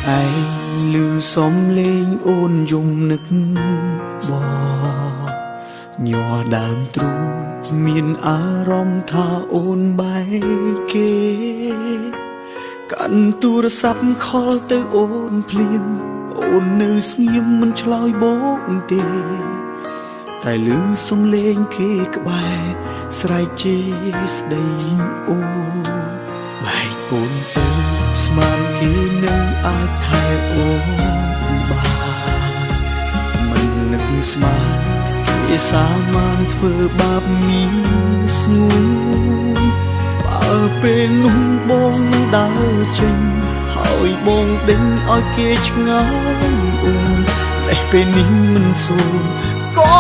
ឯងឮសំលេងអូនយំនឹកបញ័រដើមទ្រូងមានអារម្មណ៍ថាអូនបែកគេកាន់ទូរស័ព្ទខលទៅអូនភ្លាមអូននៅស្ងៀមមិនឆ្លើយបងទេតែឮសំឡេងគេក្បែរស្រែកជេរស្ដីអូនបែកអូនទៅស្មានគេនៅអាចថែអូនបានមិននឹកស្មានគេសាមានធ្វើបាបមានស្ងួនបើពេលនោះបងដើរចេញហើយបងដេញឲ្យគេឆ្ងល់អូនតែពេលនេះមិនសួរក៏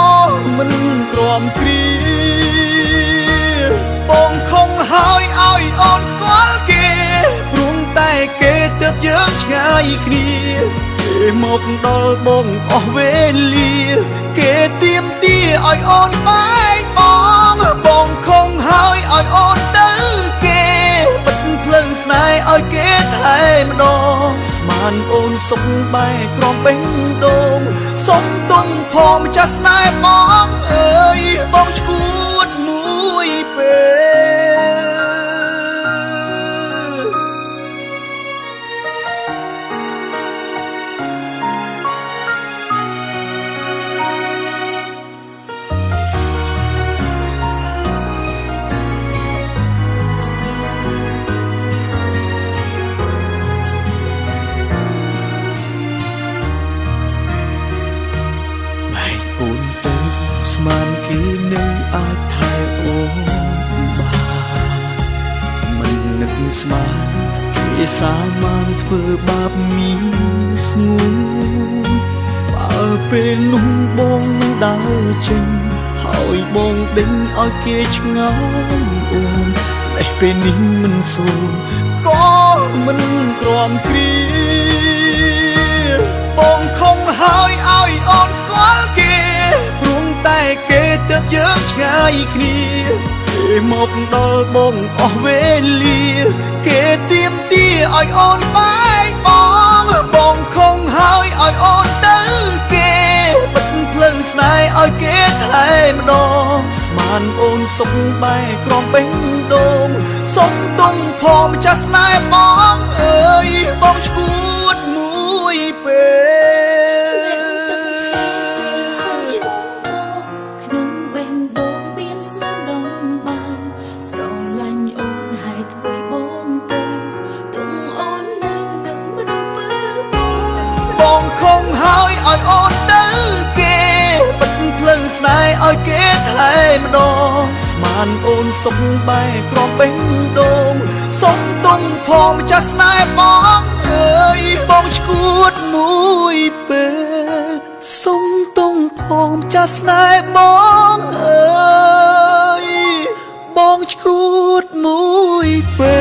មិនក្រំគ្រាបងខំហើយឲ្យអូនស្គាល់គេព្រមតែគេទើបយើងឆ្ងាយគ្នាគេមកដល់បងអស់វេលាគេទៀមទាឲ្យអូនបែកបងខំហើយឲ្យអូនទៅគេបិទភ្លើងស្នេហ៍ឲ្យគេថែម្ដងស្មានអូនសុខបែកក្រំបេះដូងសុំទុំផងម្ចាស់ស្នេហ៍បងអើយបងឈួតមួយពេលស្មានគេនឹងអាចថែអូនបានមិននឹកស្មានគេសាមានធ្វើបាបមានស្ងួនបើពេលនោះបងដើរចេញហើយបងដេញឲ្យគេឆ្ងល់អូនតែពេលនេះមិនសួរក៏មិនក្រំគ្រាបងខំហើយឲ្យអូនស្គាល់គេតែគេទើបយើងឆ្ងាយគ្នាគេមកដល់បងអស់វេលាគេទៀមទាឲ្យអូនបែកបងខំហើយឲ្យអូនទៅគេបិទភ្លើងស្នេហ៍ឲ្យគេថែម្ដងស្មានអូនសុខបែកក្រំបេះដូងសុំទុំផងម្ចាស់ស្នេហ៍បងអើយបងឈួតមួយពេលបងខំហើយឲ្យអូនទៅគេបិទភ្លើងស្នេហ៍ឲ្យគេថែម្ដងស្មានអូនសុខបែកក្រំបេះដូងសុំទុំផងម្ចាស់ស្នេហ៍បងអើយបងឈួតមួយពេលសុំទុំផងម្ចាស់ស្នេហ៍បងអើយបងឈួតមួយពេល